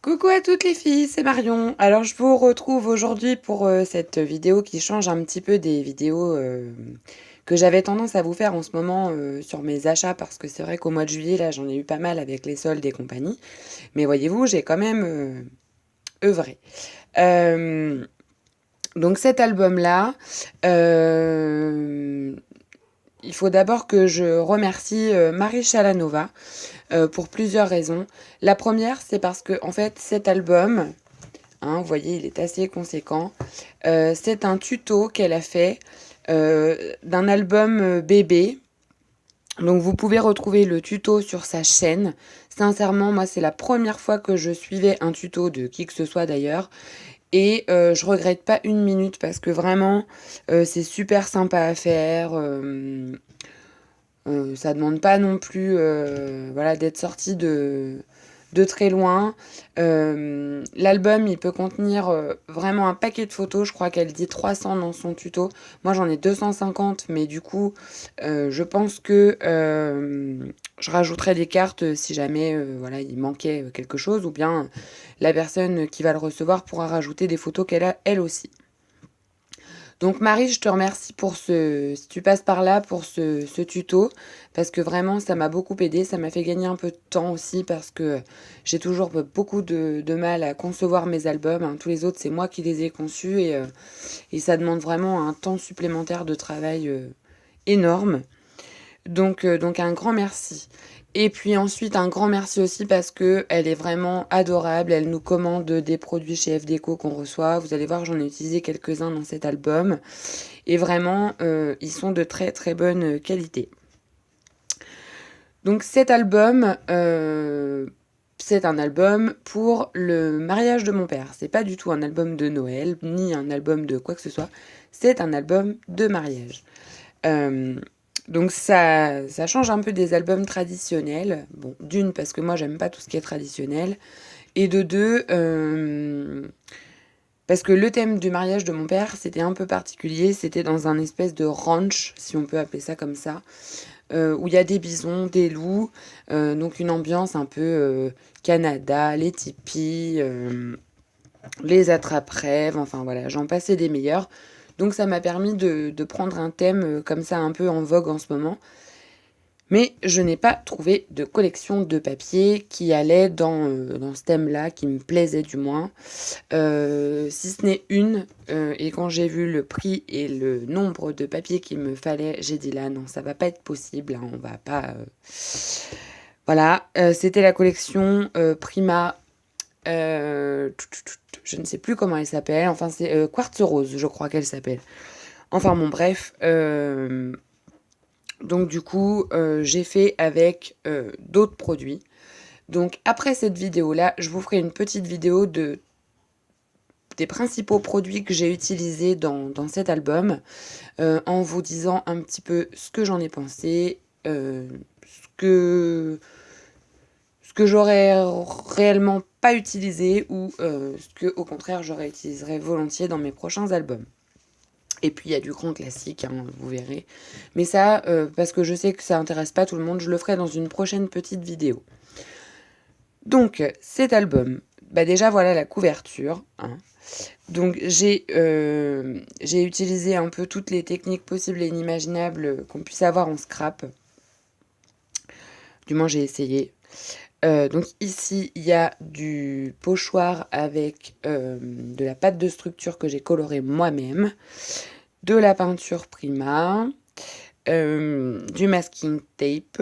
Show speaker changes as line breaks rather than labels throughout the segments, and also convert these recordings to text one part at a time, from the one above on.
Coucou à toutes les filles, c'est Marion. Alors je vous retrouve aujourd'hui pour cette vidéo qui change un petit peu des vidéos que j'avais tendance à vous faire en ce moment sur mes achats parce que c'est vrai qu'au mois de juillet là j'en ai eu pas mal avec les soldes et compagnie. Mais voyez-vous, j'ai quand même œuvré. Euh, donc cet album-là, euh, il faut d'abord que je remercie Marie Chalanova pour plusieurs raisons. La première, c'est parce que en fait cet album, hein, vous voyez, il est assez conséquent. C'est un tuto qu'elle a fait d'un album bébé. Donc vous pouvez retrouver le tuto sur sa chaîne. Sincèrement, moi c'est la première fois que je suivais un tuto de qui que ce soit d'ailleurs. Et je regrette pas une minute parce que vraiment c'est super sympa à faire. Ça demande pas non plus voilà, d'être sorti de très loin. L'album, il peut contenir vraiment un paquet de photos. Je crois qu'elle dit 300 dans son tuto. Moi, j'en ai 250, mais du coup, je pense que je rajouterai des cartes si jamais voilà, il manquait quelque chose, ou bien la personne qui va le recevoir pourra rajouter des photos qu'elle a elle aussi. Donc Marie, je te remercie pour si tu passes par là pour ce tuto, parce que vraiment ça m'a beaucoup aidé, ça m'a fait gagner un peu de temps aussi, parce que j'ai toujours beaucoup de mal à concevoir mes albums, hein. Tous les autres c'est moi qui les ai conçus et ça demande vraiment un temps supplémentaire de travail énorme. Donc un grand merci. Et puis ensuite un grand merci aussi parce que elle est vraiment adorable. Elle nous commande des produits chez FDeco qu'on reçoit. Vous allez voir, j'en ai utilisé quelques-uns dans cet album. Et vraiment, ils sont de très très bonne qualité. Donc cet album, c'est un album pour le mariage de mon père. C'est pas du tout un album de Noël, ni un album de quoi que ce soit. C'est un album de mariage. Euh, donc ça change un peu des albums traditionnels. Bon, d'une, parce que moi j'aime pas tout ce qui est traditionnel. Et de deux, parce que le thème du mariage de mon père, c'était un peu particulier. C'était dans un espèce de ranch, si on peut appeler ça comme ça, où il y a des bisons, des loups. Donc une ambiance un peu Canada, les tipis, les attrape-rêves, enfin voilà, j'en passais des meilleurs. Donc ça m'a permis de prendre un thème comme ça un peu en vogue en ce moment. Mais je n'ai pas trouvé de collection de papier qui allait dans ce thème-là, qui me plaisait du moins. Si ce n'est une, et quand j'ai vu le prix et le nombre de papiers qu'il me fallait, j'ai dit là, non, ça va pas être possible, hein, on va pas... Voilà, c'était la collection Prima, je ne sais plus comment elle s'appelle, enfin c'est Quartz Rose, je crois qu'elle s'appelle. Enfin bon, bref, donc du coup, j'ai fait avec d'autres produits. Donc après cette vidéo-là, je vous ferai une petite vidéo des principaux produits que j'ai utilisés dans cet album, en vous disant un petit peu ce que j'en ai pensé, ce que, ce que j'aurais réellement pas utilisé ou ce que au contraire j'aurais utiliserais volontiers dans mes prochains albums. Et puis il y a du grand classique, hein, vous verrez. Mais ça, parce que je sais que ça intéresse pas tout le monde, je le ferai dans une prochaine petite vidéo. Donc cet album, bah déjà voilà la couverture, hein. Donc j'ai utilisé un peu toutes les techniques possibles et inimaginables qu'on puisse avoir en scrap. Du moins j'ai essayé. Donc ici il y a du pochoir avec de la pâte de structure que j'ai colorée moi-même, de la peinture Prima, du masking tape,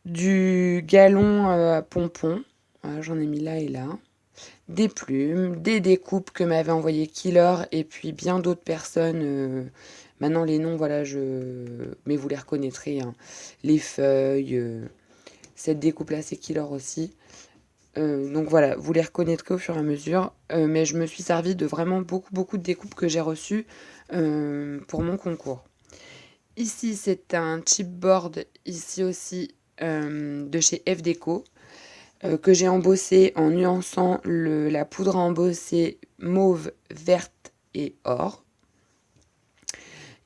du galon à pompons, voilà, j'en ai mis là et là, des plumes, des découpes que m'avait envoyé Killer et puis bien d'autres personnes. Maintenant les noms, voilà, mais vous les reconnaîtrez, hein. Les feuilles, cette découpe-là c'est Killer aussi. Donc voilà, vous les reconnaîtrez au fur et à mesure. Mais je me suis servi de vraiment beaucoup de découpes que j'ai reçues pour mon concours. Ici, c'est un chipboard, ici aussi, de chez FDeco, que j'ai embossé en nuançant la poudre à embosser mauve, verte et or.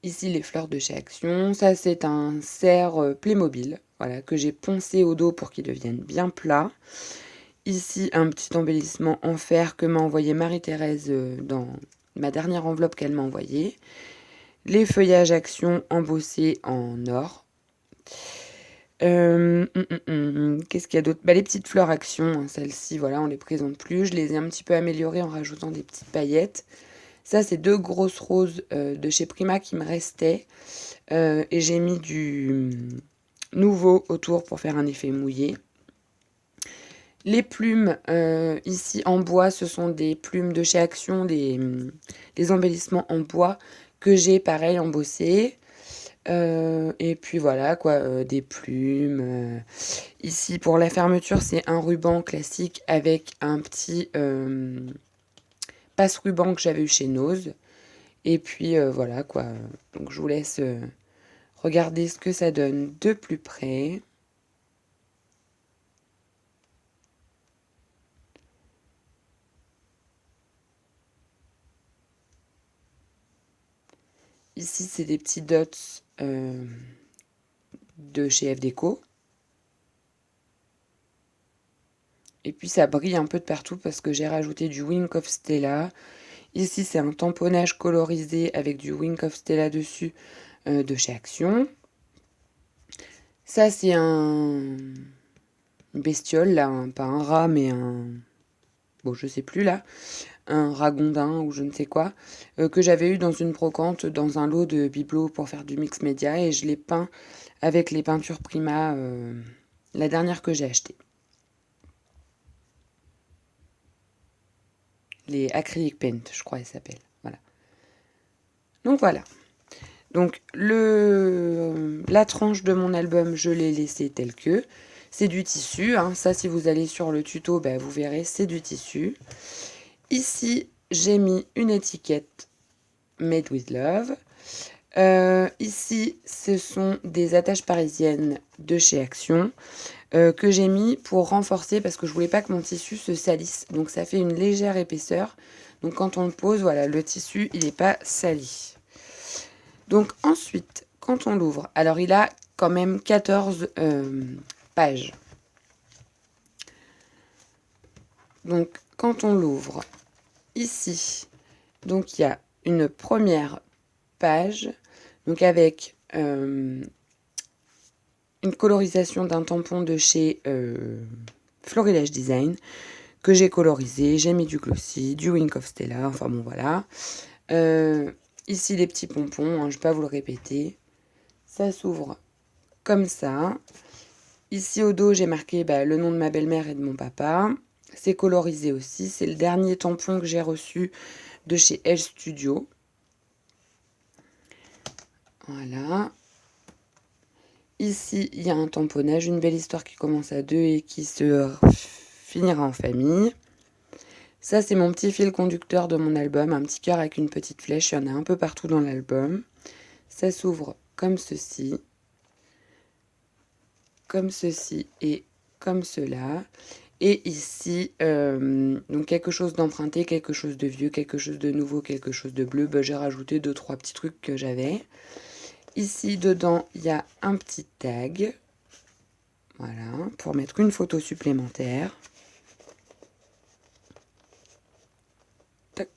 Ici, les fleurs de chez Action. Ça, c'est un cerf Playmobil, voilà, que j'ai poncé au dos pour qu'il devienne bien plat. Ici, un petit embellissement en fer que m'a envoyé Marie-Thérèse dans ma dernière enveloppe qu'elle m'a envoyée. Les feuillages Action embossés en or. Qu'est-ce qu'il y a d'autre? Les petites fleurs Action, hein, celles-ci, voilà, on les présente plus. Je les ai un petit peu améliorées en rajoutant des petites paillettes. Ça, c'est 2 grosses roses de chez Prima qui me restaient. Et j'ai mis du nouveau autour pour faire un effet mouillé. Les plumes, ici en bois, ce sont des plumes de chez Action, des embellissements en bois que j'ai pareil embossés. Et puis voilà quoi, des plumes. Ici pour la fermeture, c'est un ruban classique avec un petit passe-ruban que j'avais eu chez Nose. Et puis voilà quoi. Donc je vous laisse regarder ce que ça donne de plus près. Ici, c'est des petits dots de chez FDeco. Et puis, ça brille un peu de partout parce que j'ai rajouté du Wink of Stella. Ici, c'est un tamponnage colorisé avec du Wink of Stella dessus de chez Action. Ça, c'est une bestiole, là, pas un rat, mais un... Bon, je sais plus, là. Un ragondin ou je ne sais quoi, que j'avais eu dans une brocante, dans un lot de bibelots pour faire du mix média. Et je l'ai peint avec les peintures Prima, la dernière que j'ai achetée. Les acrylic paint, je crois, elles s'appellent. Voilà. Donc voilà. Donc la tranche de mon album, je l'ai laissée telle que. C'est du tissu. Hein. Ça, si vous allez sur le tuto, vous verrez, c'est du tissu. Ici, j'ai mis une étiquette Made with Love. Ici, ce sont des attaches parisiennes de chez Action que j'ai mis pour renforcer parce que je voulais pas que mon tissu se salisse. Donc ça fait une légère épaisseur. Donc quand on le pose, voilà, le tissu, il n'est pas sali. Donc ensuite, quand on l'ouvre, alors il a quand même 14 pages. Donc quand on l'ouvre, ici, donc il y a une première page, donc avec une colorisation d'un tampon de chez Florilège Design que j'ai colorisé. J'ai mis du glossy, du Wink of Stella, enfin bon voilà. Ici les petits pompons, hein, je ne vais pas vous le répéter. Ça s'ouvre comme ça. Ici au dos, j'ai marqué le nom de ma belle-mère et de mon papa. C'est colorisé aussi. C'est le dernier tampon que j'ai reçu de chez Elle Studio. Voilà. Ici, il y a un tamponnage, une belle histoire qui commence à 2 et qui se finira en famille. Ça, c'est mon petit fil conducteur de mon album, un petit cœur avec une petite flèche. Il y en a un peu partout dans l'album. Ça s'ouvre comme ceci et comme cela. Et ici, donc quelque chose d'emprunté, quelque chose de vieux, quelque chose de nouveau, quelque chose de bleu. J'ai rajouté 2-3 petits trucs que j'avais. Ici, dedans, il y a un petit tag. Voilà, pour mettre une photo supplémentaire. Tac.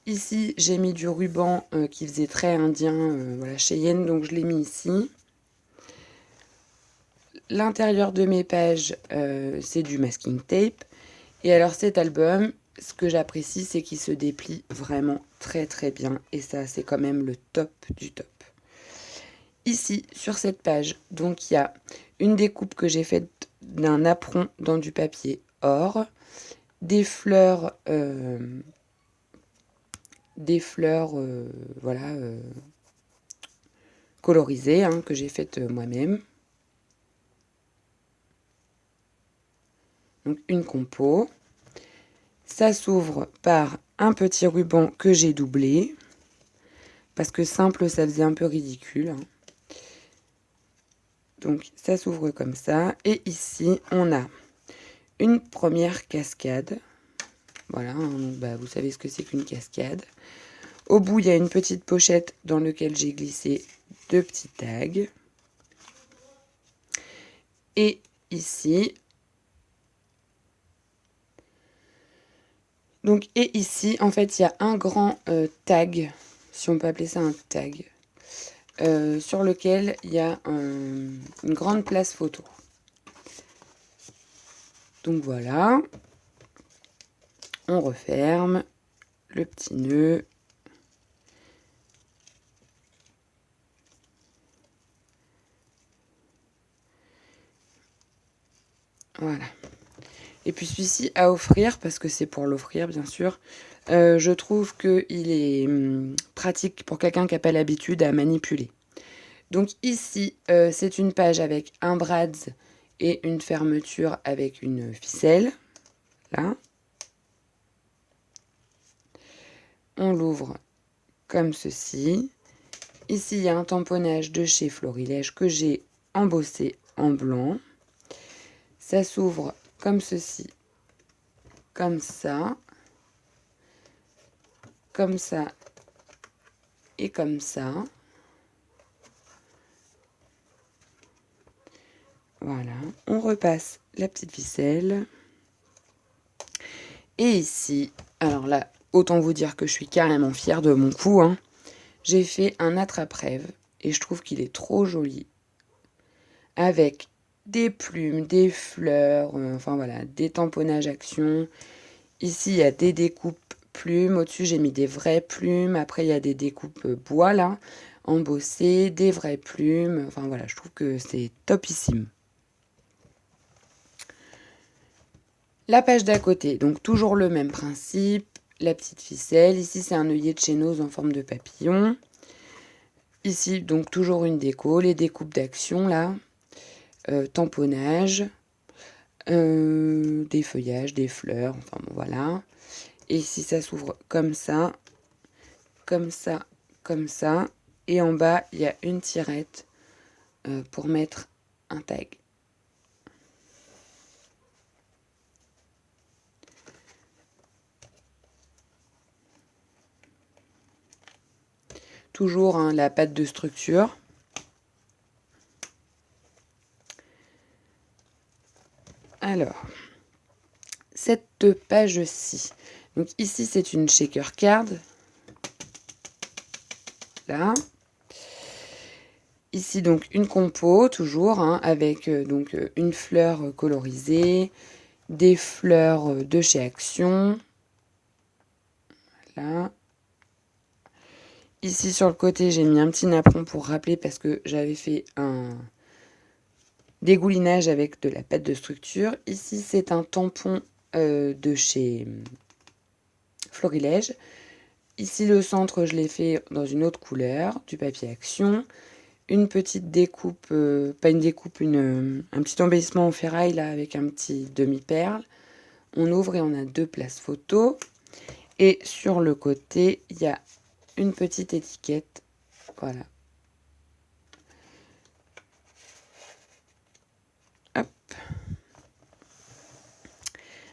Ici, j'ai mis du ruban qui faisait très indien, voilà, Cheyenne, donc je l'ai mis ici. L'intérieur de mes pages, c'est du masking tape. Et alors cet album, ce que j'apprécie, c'est qu'il se déplie vraiment très très bien. Et ça, c'est quand même le top du top. Ici, sur cette page, donc il y a une découpe que j'ai faite d'un apron dans du papier or, des fleurs, voilà, colorisées, hein, que j'ai faites moi-même. Donc une compo. Ça s'ouvre par un petit ruban que j'ai doublé. Parce que simple, ça faisait un peu ridicule. Hein. Donc ça s'ouvre comme ça. Et ici, on a une première cascade. Voilà, hein, donc, vous savez ce que c'est qu'une cascade. Au bout, il y a une petite pochette dans laquelle j'ai glissé 2 petits tags. Et ici. Donc, et ici, en fait, il y a un grand tag, si on peut appeler ça un tag, sur lequel il y a une grande place photo. Donc voilà, on referme le petit nœud. Voilà. Et puis celui-ci à offrir, parce que c'est pour l'offrir bien sûr, je trouve qu'il est pratique pour quelqu'un qui n'a pas l'habitude à manipuler. Donc ici, c'est une page avec un brads et une fermeture avec une ficelle. Là. On l'ouvre comme ceci. Ici, il y a un tamponnage de chez Florilège que j'ai embossé en blanc. Ça s'ouvre comme ceci, comme ça et comme ça. Voilà, on repasse la petite ficelle. Et ici, alors là, autant vous dire que je suis carrément fière de mon coup, hein. J'ai fait un attrape-rêve et je trouve qu'il est trop joli. Avec des plumes, des fleurs, enfin voilà, des tamponnages action. Ici, il y a des découpes plumes. Au-dessus, j'ai mis des vraies plumes. Après, il y a des découpes bois, là, embossées, des vraies plumes. Enfin voilà, je trouve que c'est topissime. La page d'à côté, donc toujours le même principe. La petite ficelle. Ici, c'est un œillet de chénose en forme de papillon. Ici, donc toujours une déco. Les découpes d'action, là. Tamponnage. Des feuillages, des fleurs. Enfin bon, voilà. Et ici, ça s'ouvre comme ça. Comme ça. Comme ça. Et en bas, il y a une tirette pour mettre un tag. Toujours hein, la pâte de structure. Alors, cette page-ci. Donc ici, c'est une shaker card. Là. Ici, donc, une compo, toujours, hein, avec donc une fleur colorisée, des fleurs de chez Action. Voilà. Ici, sur le côté, j'ai mis un petit napperon pour rappeler parce que j'avais fait un dégoulinage avec de la pâte de structure. Ici, c'est un tampon de chez Florilège. Ici, le centre, je l'ai fait dans une autre couleur, du papier Action. Une petite découpe, pas une découpe, un petit embellissement en ferraille là avec un petit demi-perle. On ouvre et on a 2 places photo. Et sur le côté, il y a une petite étiquette. Voilà. Hop.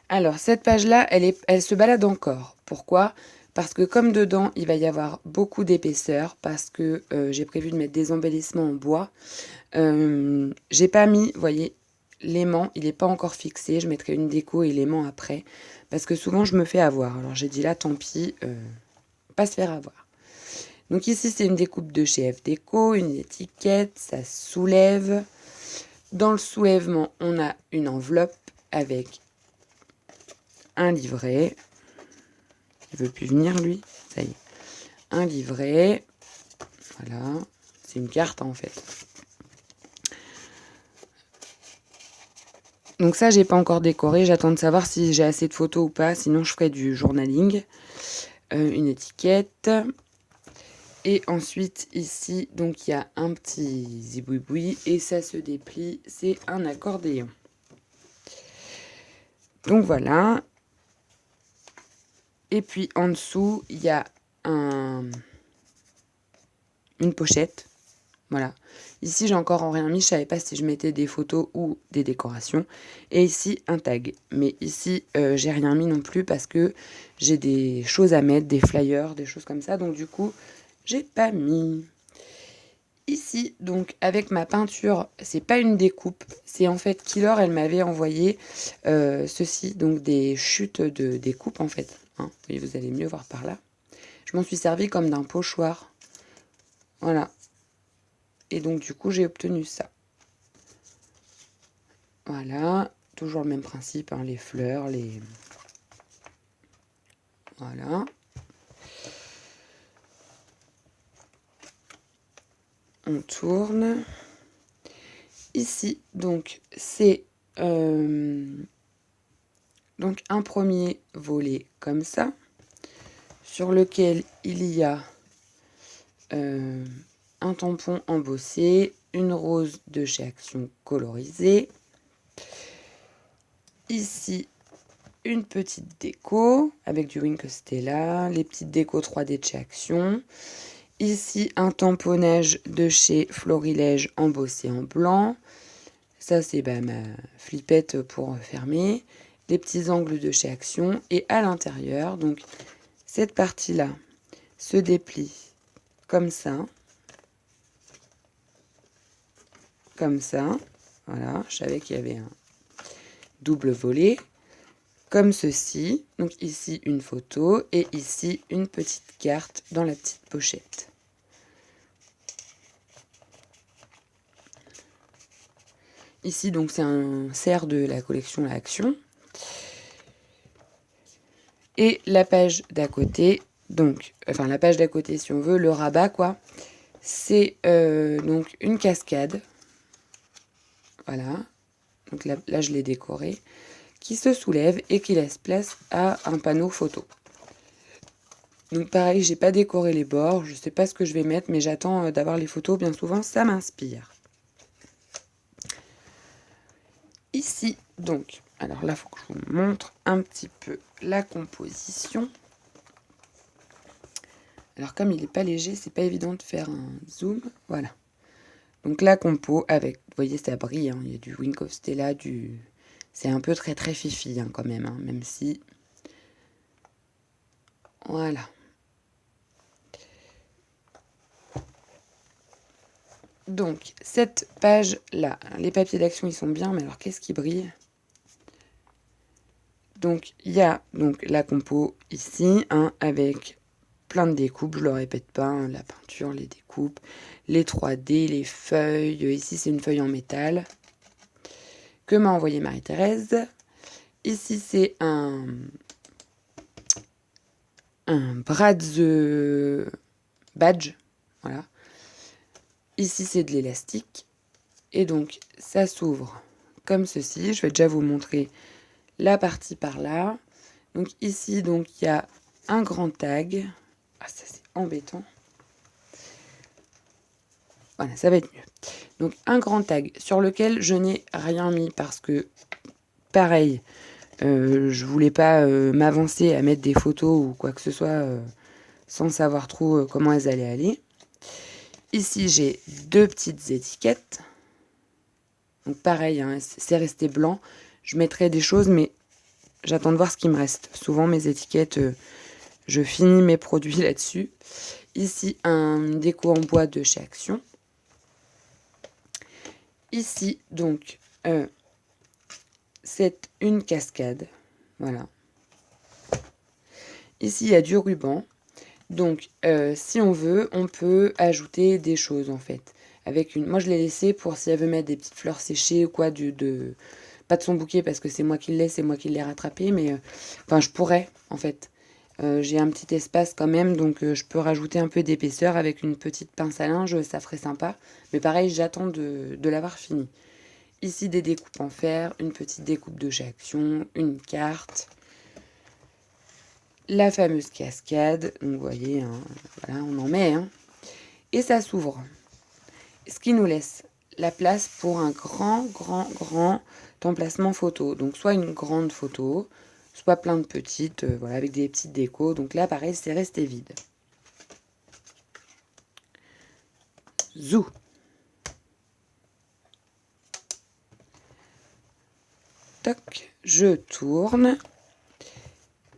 Alors, cette page-là, elle se balade encore. Pourquoi ? Parce que comme dedans, il va y avoir beaucoup d'épaisseur, parce que j'ai prévu de mettre des embellissements en bois. J'ai pas mis, vous voyez, l'aimant, il n'est pas encore fixé. Je mettrai une déco et l'aimant après. Parce que souvent, je me fais avoir. Alors, j'ai dit là, tant pis, pas se faire avoir. Donc ici, c'est une découpe de chez F Déco, une étiquette, ça soulève. Dans le soulèvement, on a une enveloppe avec un livret. Il veut plus venir, lui. Ça y est. Un livret. Voilà. C'est une carte, en fait. Donc ça, j'ai pas encore décoré. J'attends de savoir si j'ai assez de photos ou pas. Sinon, je ferai du journaling. Une étiquette. Et ensuite, ici, donc il y a un petit zibouiboui et ça se déplie. C'est un accordéon. Donc voilà. Et puis en dessous, il y a une pochette. Voilà. Ici, j'ai encore rien mis. Je savais pas si je mettais des photos ou des décorations. Et ici, un tag. Mais ici, j'ai rien mis non plus parce que j'ai des choses à mettre, des flyers, des choses comme ça. Donc du coup, j'ai pas mis. Ici, donc, avec ma peinture, c'est pas une découpe, c'est en fait Killer, elle m'avait envoyé ceci, donc des chutes de découpe en fait. Hein. Oui, vous allez mieux voir par là. Je m'en suis servi comme d'un pochoir. Voilà. Et donc, du coup, j'ai obtenu ça. Voilà. Toujours le même principe, hein, les fleurs, les... Voilà. On tourne. Ici, donc, c'est donc un premier volet comme ça, sur lequel il y a un tampon embossé, une rose de chez Action colorisée. Ici, une petite déco avec du Wink Stella, les petites décos 3D de chez Action. Ici, un tamponnage de chez Florilège embossé en blanc. Ça, c'est ma flippette pour fermer. Les petits angles de chez Action. Et à l'intérieur, donc, cette partie-là se déplie comme ça. Comme ça. Voilà, je savais qu'il y avait un double volet. Comme ceci. Donc ici, une photo. Et ici, une petite carte dans la petite pochette. Ici, donc, c'est un cerf de la collection La Action. Et la page d'à côté, donc, enfin, la page d'à côté, si on veut, le rabat, quoi, c'est donc une cascade. Voilà. Donc là, je l'ai décoré. Qui se soulève et qui laisse place à un panneau photo. Donc pareil, j'ai pas décoré les bords, je sais pas ce que je vais mettre, mais j'attends d'avoir les photos, bien souvent, ça m'inspire. Ici, donc, alors là, il faut que je vous montre un petit peu la composition. Alors comme il n'est pas léger, c'est pas évident de faire un zoom, voilà. Donc la compo avec, vous voyez, ça brille, hein, il y a du Wink of Stella, c'est un peu très très fifi hein, quand même, hein, même si... Voilà. Donc, cette page-là, les papiers d'action, ils sont bien, mais alors qu'est-ce qui brille? Donc, il y a donc la compo ici, hein, avec plein de découpes, je le répète pas, hein, la peinture, les découpes, les 3D, les feuilles. Ici, c'est une feuille en métal que m'a envoyé Marie-Thérèse. Ici, c'est un Brad's badge, voilà. Ici, c'est de l'élastique. Et donc, ça s'ouvre comme ceci. Je vais déjà vous montrer la partie par là. Donc ici, donc il y a un grand tag. Ah, ça c'est embêtant. Voilà, ça va être mieux. Donc un grand tag sur lequel je n'ai rien mis parce que, pareil, je voulais pas m'avancer à mettre des photos ou quoi que ce soit sans savoir trop comment elles allaient aller. Ici, j'ai deux petites étiquettes. Donc pareil, hein, c'est resté blanc. Je mettrai des choses, mais j'attends de voir ce qui me reste. Souvent, mes étiquettes, je finis mes produits là-dessus. Ici, un déco en bois de chez Action. Ici, donc, c'est une cascade. Voilà. Ici, il y a du ruban. Donc, si on veut, on peut ajouter des choses, en fait. Avec une... Moi, je l'ai laissé pour si elle veut mettre des petites fleurs séchées ou quoi, pas de son bouquet, parce que c'est moi qui l'ai, c'est moi qui l'ai rattrapé, mais... Enfin, je pourrais, en fait. J'ai un petit espace quand même, donc je peux rajouter un peu d'épaisseur avec une petite pince à linge, ça ferait sympa. Mais pareil, j'attends de l'avoir fini. Ici, des découpes en fer, une petite découpe de chez Action, une carte, la fameuse cascade. Donc, vous voyez, hein, voilà, on en met. Hein. Et ça s'ouvre. Ce qui nous laisse la place pour un grand emplacement photo. Donc, soit une grande photo, soit plein de petites, voilà, avec des petites décos. Donc là, pareil, c'est resté vide. Zou. Toc, je tourne.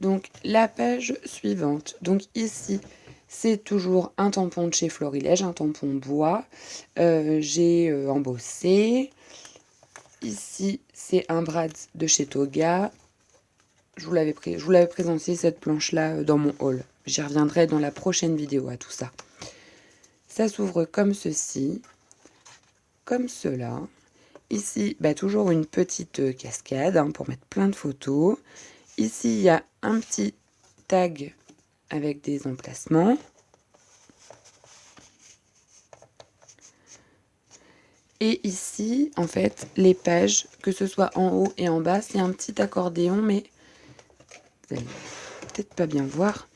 Donc la page suivante. Donc ici, C'est toujours un tampon de chez Florilège, un tampon bois. J'ai embossé. Ici, c'est un Bratz de chez Toga. Je vous l'avais présenté cette planche-là dans mon haul. J'y reviendrai dans la prochaine vidéo à tout ça. Ça s'ouvre comme ceci, comme cela. Ici, toujours une petite cascade pour mettre plein de photos. Ici, il y a un petit tag avec des emplacements. Et ici, en fait, les pages, que ce soit en haut et en bas, c'est un petit accordéon, mais vous allez peut-être pas bien voir.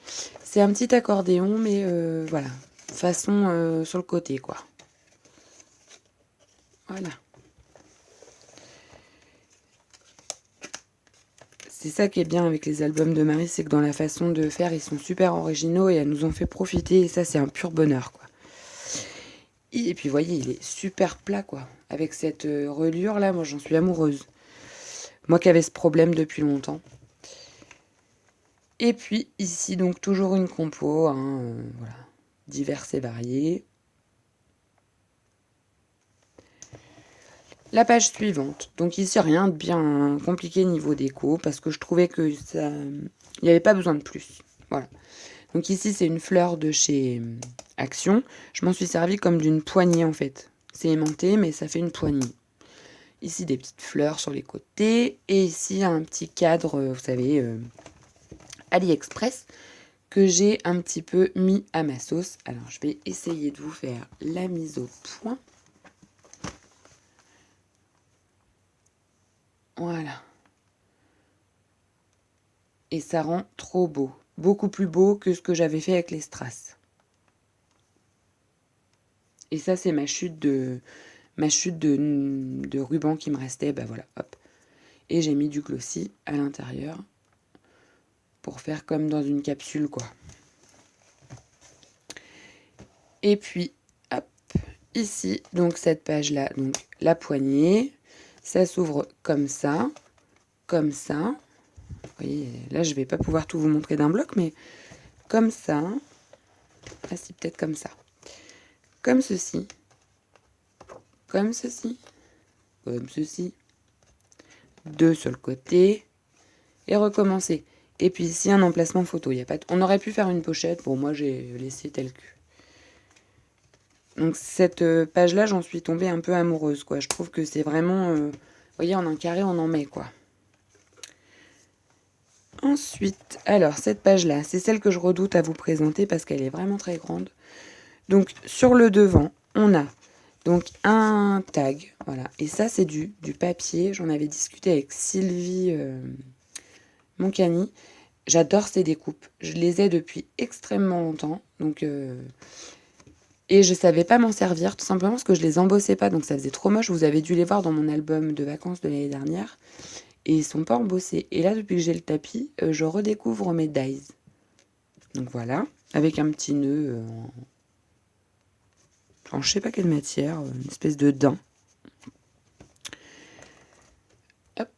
C'est un petit accordéon, mais voilà, façon sur le côté, quoi. Voilà. C'est ça qui est bien avec les albums de Marie, c'est que dans la façon de faire, ils sont super originaux et elles nous ont fait profiter. Et ça, c'est un pur bonheur, quoi. Et puis, vous voyez, il est super plat, quoi. Avec cette reliure, là, moi, j'en suis amoureuse. Moi qui avais ce problème depuis longtemps. Et puis, ici, donc, toujours une compo, voilà, diverses et variées. La page suivante. Donc ici, rien de bien compliqué niveau déco, parce que je trouvais que ça... Il n'y avait pas besoin de plus. Voilà. Donc ici, c'est une fleur de chez Action. Je m'en suis servi comme d'une poignée, en fait. C'est aimanté, mais ça fait une poignée. Ici, des petites fleurs sur les côtés. Et ici, un petit cadre, vous savez, AliExpress, que j'ai un petit peu mis à ma sauce. Alors, je vais essayer de vous faire la mise au point. Voilà. Et ça rend trop beau. Beaucoup plus beau que ce que j'avais fait avec les strass. Et ça, c'est ma chute de ruban qui me restait. Voilà, hop. Et j'ai mis du glossy à l'intérieur pour faire comme dans une capsule, quoi. Et puis, hop, ici, donc cette page-là, donc la poignée, ça s'ouvre comme ça, comme ça. Vous voyez, là, je vais pas pouvoir tout vous montrer d'un bloc, mais comme ça. Ah si, peut-être comme ça. Comme ceci. Comme ceci. Comme ceci. 2 sur le côté. Et recommencer. Et puis ici, un emplacement photo. Il y a pas on aurait pu faire une pochette. Bon, moi, j'ai laissé tel que. Donc cette page-là, j'en suis tombée un peu amoureuse, quoi. Je trouve que c'est vraiment... vous voyez, en un carré, on en met, quoi. Ensuite, alors, cette page-là, c'est celle que je redoute à vous présenter parce qu'elle est vraiment très grande. Donc, sur le devant, on a donc un tag, voilà. Et ça, c'est du papier. J'en avais discuté avec Sylvie Moncani. J'adore ces découpes. Je les ai depuis extrêmement longtemps. Donc, et je savais pas m'en servir, tout simplement parce que je les embossais pas. Donc, ça faisait trop moche. Vous avez dû les voir dans mon album de vacances de l'année dernière. Et ils sont pas embossés. Et là, depuis que j'ai le tapis, je redécouvre mes dies. Donc, voilà. Avec un petit nœud en je sais pas quelle matière, une espèce de daim. Hop.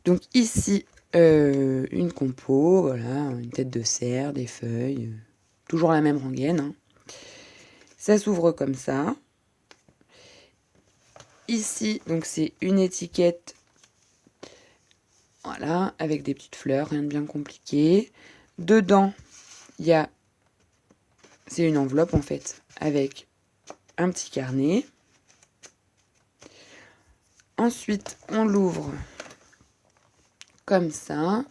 Donc ici, une compo, voilà, une tête de cerf, des feuilles, toujours la même rengaine. Ça s'ouvre comme ça. Ici, donc c'est une étiquette, voilà, avec des petites fleurs, rien de bien compliqué. Dedans, il y a, c'est une enveloppe en fait, avec un petit carnet. Ensuite, on l'ouvre comme ça.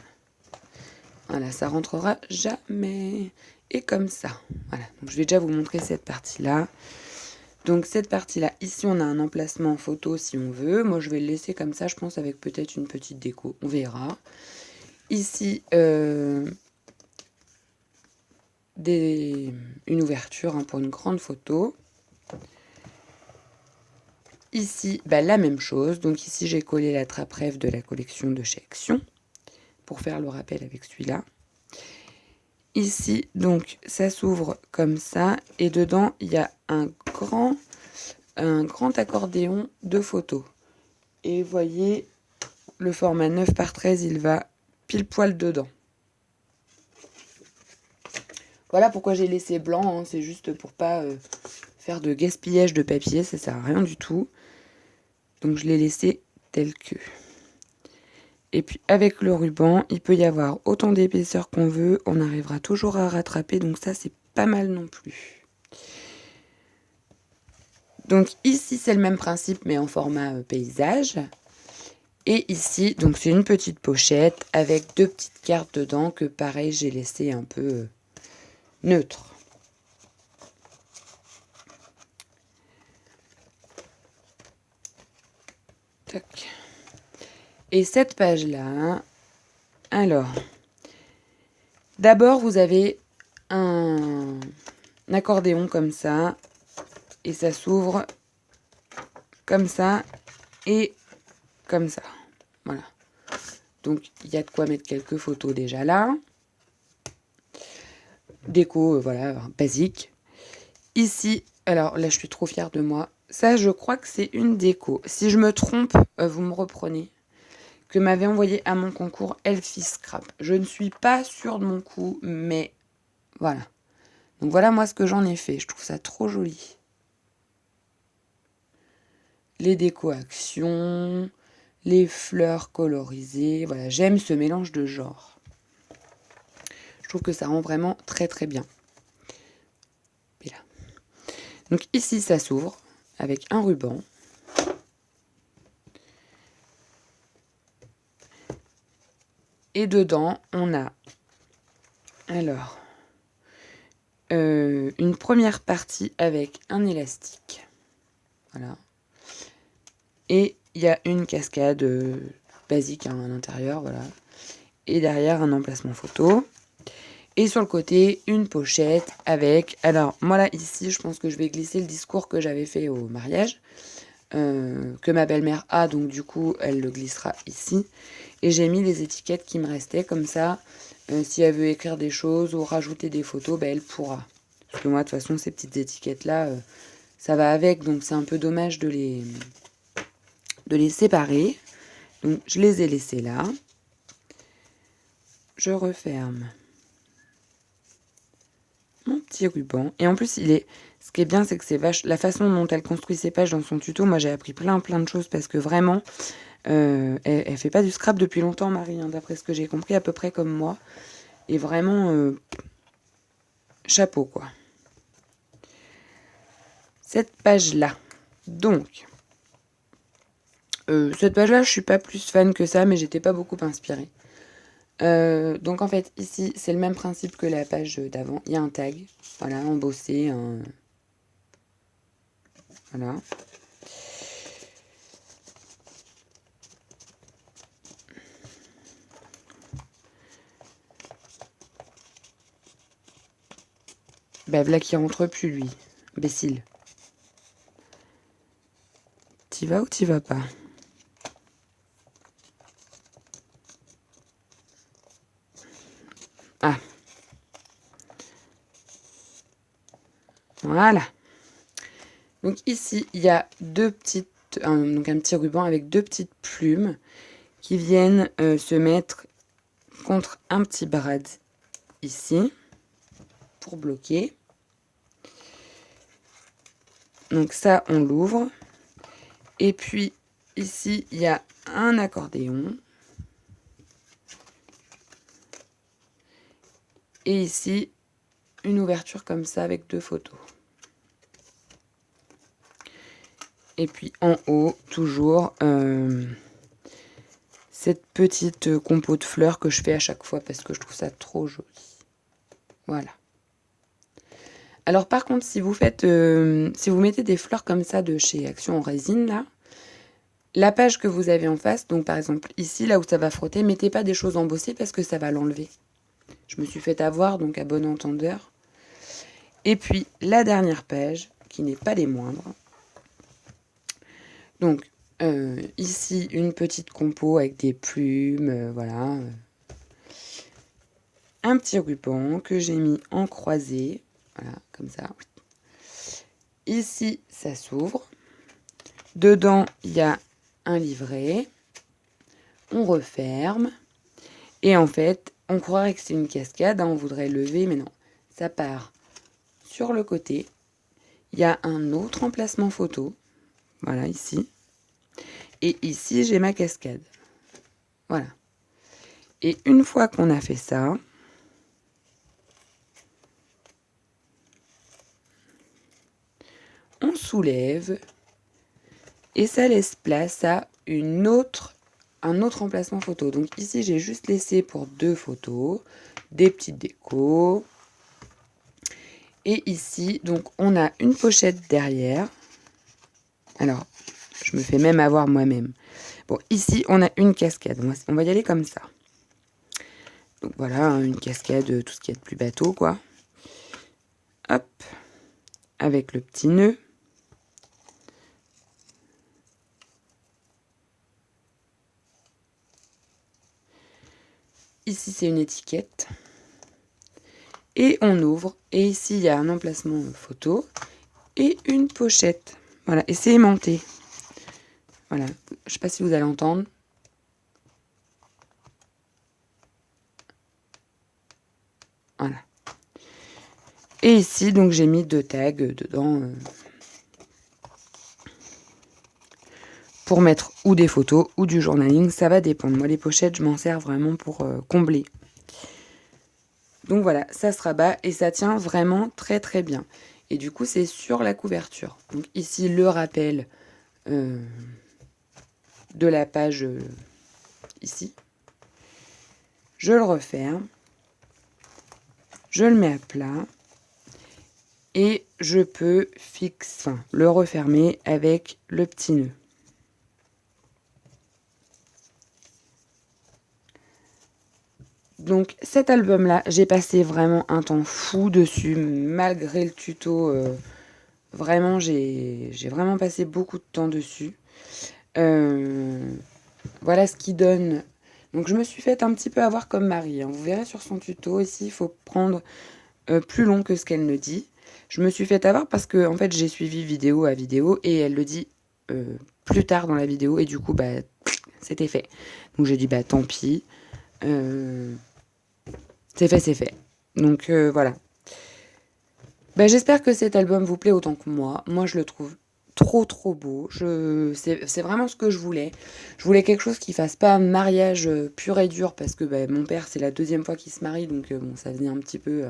Voilà, ça rentrera jamais. Et comme ça. Voilà, donc je vais déjà vous montrer cette partie-là. Donc cette partie-là, ici on a un emplacement photo si on veut. Moi je vais le laisser comme ça, je pense, avec peut-être une petite déco. On verra. Ici, une ouverture pour une grande photo. Ici, la même chose. Donc ici, j'ai collé la trappe rêve de la collection de chez Action pour faire le rappel avec celui-là. Ici, donc, ça s'ouvre comme ça. Et dedans, il y a un grand accordéon de photos. Et vous voyez, le format 9 par 13, il va pile poil dedans. Voilà pourquoi j'ai laissé blanc, hein, c'est juste pour pas faire de gaspillage de papier, ça sert à rien du tout. Donc je l'ai laissé tel que. Et puis avec le ruban, il peut y avoir autant d'épaisseur qu'on veut, on arrivera toujours à rattraper, donc ça c'est pas mal non plus. Donc ici c'est le même principe mais en format paysage. Et ici, donc c'est une petite pochette avec 2 petites cartes dedans que pareil j'ai laissé un peu neutre. Tac. Et cette page-là, alors, d'abord vous avez un accordéon comme ça, et ça s'ouvre comme ça et comme ça. Voilà. Donc il y a de quoi mettre quelques photos déjà là. Déco, voilà, basique. Ici, alors là je suis trop fière de moi. Ça je crois que c'est une déco. Si je me trompe, vous me reprenez. Que m'avait envoyé à mon concours Elfie Scrap. Je ne suis pas sûre de mon coup, mais voilà. Donc voilà moi ce que j'en ai fait. Je trouve ça trop joli. Les déco-actions, les fleurs colorisées. Voilà, j'aime ce mélange de genres. Je trouve que ça rend vraiment très très bien. Et là. Donc ici ça s'ouvre avec un ruban. Et dedans, on a alors une première partie avec un élastique. Voilà. Et il y a une cascade basique hein, à l'intérieur. Voilà. Et derrière, un emplacement photo. Et sur le côté, une pochette avec... Alors, moi là, ici, je pense que je vais glisser le discours que j'avais fait au mariage. Que ma belle-mère a, donc du coup, elle le glissera ici. Et j'ai mis les étiquettes qui me restaient, comme ça, si elle veut écrire des choses ou rajouter des photos, elle pourra. Parce que moi, de toute façon, ces petites étiquettes-là, ça va avec, donc c'est un peu dommage de les séparer. Donc, je les ai laissées là. Je referme mon petit ruban. Et en plus, ce qui est bien, c'est que c'est la façon dont elle construit ses pages dans son tuto, moi, j'ai appris plein de choses parce que vraiment... elle fait pas du scrap depuis longtemps, Marie, hein, d'après ce que j'ai compris, à peu près comme moi. Et vraiment, chapeau, quoi. Cette page-là. Donc, cette page-là, je suis pas plus fan que ça, mais j'étais pas beaucoup inspirée. Donc, en fait, ici, c'est le même principe que la page d'avant. Il y a un tag, voilà, embossé. Voilà. Bah, voilà qui rentre plus, lui. Imbécile. T'y vas ou t'y vas pas? Ah. Voilà. Donc ici, il y a donc un petit ruban avec 2 petites plumes qui viennent se mettre contre un petit brad ici pour bloquer. Donc ça, on l'ouvre. Et puis ici, il y a un accordéon. Et ici, une ouverture comme ça avec 2 photos. Et puis en haut, toujours cette petite compo de fleurs que je fais à chaque fois parce que je trouve ça trop joli. Voilà. Alors par contre, si vous mettez des fleurs comme ça de chez Action en résine, là, la page que vous avez en face, donc par exemple ici, là où ça va frotter, mettez pas des choses embossées parce que ça va l'enlever. Je me suis fait avoir, donc à bon entendeur. Et puis la dernière page, qui n'est pas des moindres. Donc ici, une petite compo avec des plumes, voilà. Un petit ruban que j'ai mis en croisée, voilà, comme ça. Ici, ça s'ouvre. Dedans, il y a un livret. On referme. Et en fait, on croirait que c'est une cascade, hein, on voudrait lever, mais non. ça part sur le côté. Il y a un autre emplacement photo. Voilà, ici. Et ici, j'ai ma cascade. Voilà. Et une fois qu'on a fait ça, on soulève et ça laisse place à un autre emplacement photo. Donc ici, j'ai juste laissé pour 2 photos, des petites décos. Et ici, donc on a une pochette derrière. Alors, je me fais même avoir moi-même. Bon, ici, on a une cascade. On va y aller comme ça. Donc voilà, une cascade, tout ce qu'il y a de plus bateau, quoi. Hop, avec le petit nœud. Ici, c'est une étiquette. Et on ouvre. Et ici, il y a un emplacement photo et une pochette. Voilà, et c'est aimanté. Voilà, je sais pas si vous allez entendre. Voilà. Et ici, donc, j'ai mis 2 tags dedans pour mettre ou des photos ou du journaling. Ça va dépendre. Moi, les pochettes, je m'en sers vraiment pour combler. Donc voilà, ça se rabat et ça tient vraiment très très bien. Et du coup, c'est sur la couverture. Donc ici, le rappel de la page ici. Je le referme. Je le mets à plat. Et je peux le refermer avec le petit nœud. Donc cet album-là, j'ai passé vraiment un temps fou dessus, malgré le tuto. Vraiment, j'ai vraiment passé beaucoup de temps dessus. Voilà ce qui donne. Donc je me suis fait un petit peu avoir comme Marie. Hein. Vous verrez sur son tuto, ici, il faut prendre plus long que ce qu'elle ne dit. Je me suis fait avoir parce que en fait, j'ai suivi vidéo à vidéo et elle le dit plus tard dans la vidéo. Et du coup, bah, c'était fait. Donc j'ai dit, bah tant pis. C'est fait, c'est fait. Donc voilà. Bah, j'espère que cet album vous plaît autant que moi. Moi, je le trouve trop trop beau. C'est vraiment ce que je voulais. Je voulais quelque chose qui fasse pas mariage pur et dur parce que bah, mon père, c'est la 2e fois qu'il se marie. Donc bon, ça venait un petit peu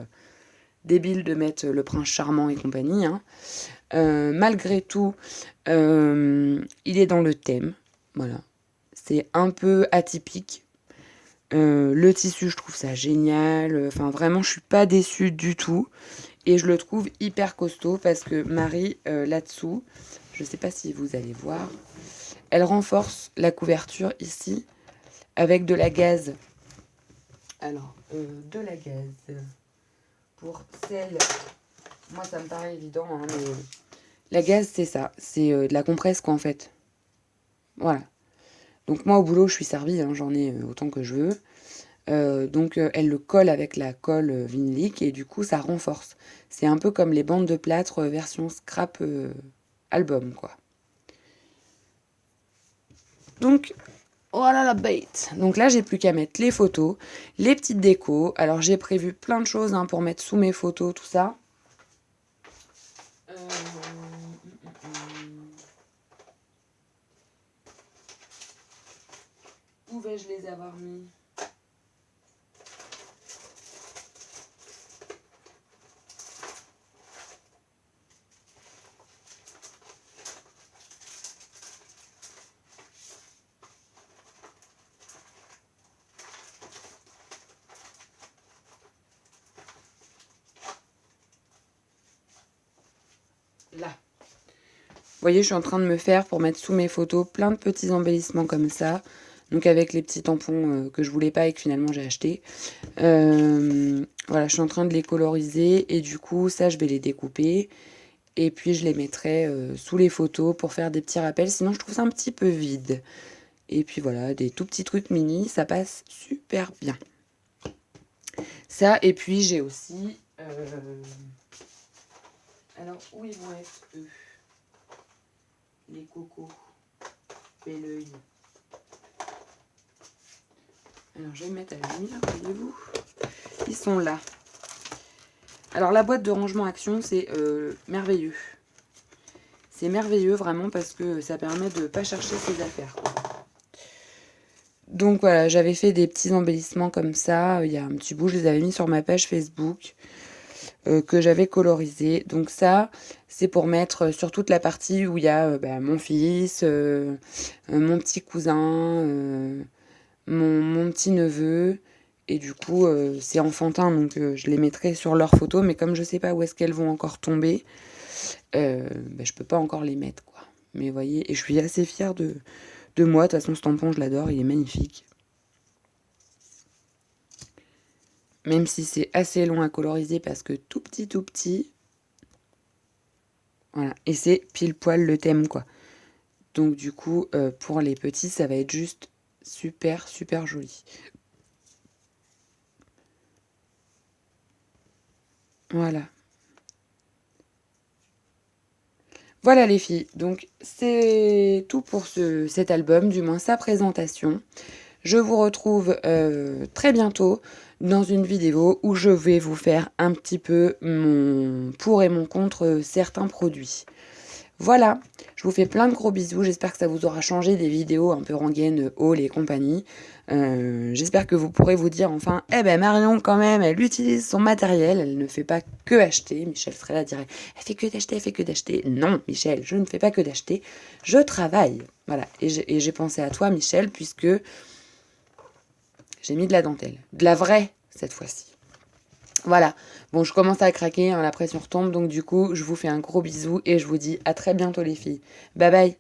débile de mettre le prince charmant et compagnie. Hein. Malgré tout, il est dans le thème. Voilà. C'est un peu atypique. Le tissu, je trouve ça génial. Enfin, vraiment, je suis pas déçue du tout. Et je le trouve hyper costaud parce que Marie, là-dessous, je ne sais pas si vous allez voir, elle renforce la couverture ici avec de la gaze. Alors, de la gaze. Pour celle... Moi, ça me paraît évident, hein, mais la gaze, c'est ça. C'est de la compresse, quoi, en fait. Voilà. Donc moi, au boulot, je suis servie. Hein, j'en ai autant que je veux. Donc elle le colle avec la colle vinylique et du coup ça renforce. C'est un peu comme les bandes de plâtre version scrap album quoi. Donc voilà la bête. Donc là j'ai plus qu'à mettre les photos, les petites décos. Alors j'ai prévu plein de choses hein, pour mettre sous mes photos tout ça. Où vais-je les avoir mis ? Là. Vous voyez, je suis en train de me faire pour mettre sous mes photos plein de petits embellissements comme ça. Donc avec les petits tampons que je voulais pas et que finalement j'ai acheté. Voilà, je suis en train de les coloriser et du coup ça je vais les découper. Et puis je les mettrai sous les photos pour faire des petits rappels. Sinon je trouve ça un petit peu vide. Et puis voilà, des tout petits trucs mini, ça passe super bien. Ça, et puis j'ai aussi... Alors, où ils vont être, eux ? Les cocos. Et l'œil. Alors, je vais les mettre à la lumière, voyez-vous. Ils sont là. Alors la boîte de rangement Action, c'est merveilleux. C'est merveilleux vraiment parce que ça permet de ne pas chercher ses affaires, quoi. Donc voilà, j'avais fait des petits embellissements comme ça. Il y a un petit bout, je les avais mis sur ma page Facebook que j'avais colorisé. Donc ça, c'est pour mettre sur toute la partie où il y a mon fils, mon petit cousin, mon petit neveu. Et du coup, c'est enfantin, donc je les mettrai sur leurs photos. Mais comme je sais pas où est-ce qu'elles vont encore tomber, je peux pas encore les mettre, quoi. Mais vous voyez, et je suis assez fière de moi. De toute façon, ce tampon, je l'adore, il est magnifique. Même si c'est assez long à coloriser parce que tout petit. Voilà, et c'est pile poil le thème, quoi. Donc du coup, pour les petits, ça va être juste super, super joli. Voilà. Voilà les filles, donc c'est tout pour cet album, du moins sa présentation. Je vous retrouve très bientôt dans une vidéo où je vais vous faire un petit peu mon pour et mon contre certains produits. Voilà, je vous fais plein de gros bisous, j'espère que ça vous aura changé des vidéos un peu rengaines, haul et compagnie. J'espère que vous pourrez vous dire enfin, eh ben Marion quand même, elle utilise son matériel, elle ne fait pas que acheter. Michel serait là, dirait, elle fait que d'acheter, elle fait que d'acheter. Non Michel, je ne fais pas que d'acheter, je travaille. Voilà, et j'ai pensé à toi Michel, puisque j'ai mis de la dentelle, de la vraie cette fois-ci. Voilà, bon je commence à craquer, hein, la pression retombe, donc du coup je vous fais un gros bisou et je vous dis à très bientôt les filles. Bye bye.